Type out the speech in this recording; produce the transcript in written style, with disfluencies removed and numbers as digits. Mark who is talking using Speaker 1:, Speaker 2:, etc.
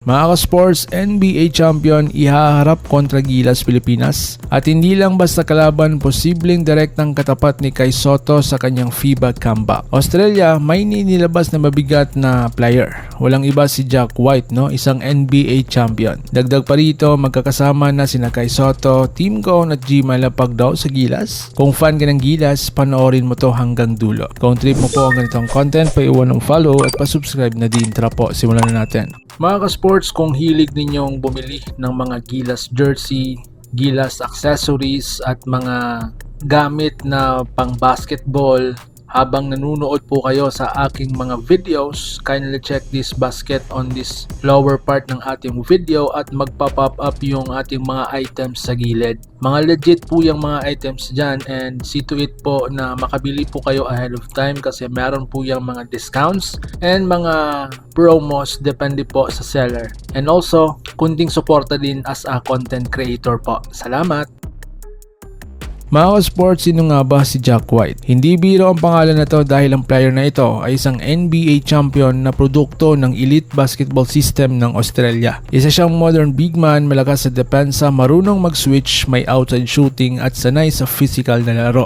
Speaker 1: Mga ka-sports, NBA champion ihaharap kontra Gilas Pilipinas at hindi lang basta kalaban, posibleng direktang katapat ni Kai Sotto sa kanyang FIBA comeback. Australia may nilabas na mabigat na player. Walang iba si Jack White, isang NBA champion. Dagdag pa rito, magkakasama na sina Kai Sotto, Team Cone at G Malapag daw sa Gilas. Kung fan ka ng Gilas, panoorin mo to hanggang dulo. Kung trip mo po ang ganitong content, paiwan ng follow at pasubscribe na din. Tara po, simulan na natin. Mga ka-sports, kung hilig ninyong bumili ng mga Gilas jersey, Gilas accessories at mga gamit na pang basketball habang nanonood po kayo sa aking mga videos, kindly check this basket on this lower part ng ating video at magpa-pop up yung ating mga items sa gilid. Mga legit po yung mga items dyan and see to it po na makabili po kayo ahead of time kasi meron po yung mga discounts and mga promos depende po sa seller. And also, kunting suporta din as a content creator po. Salamat! Mga ka-sports, sino nga ba si Jack White? Hindi biro ang pangalan na to dahil ang player na ito ay isang NBA champion na produkto ng elite basketball system ng Australia. Isa siyang modern big man, malakas sa depensa, marunong mag-switch, may outside shooting at sanay sa physical na laro.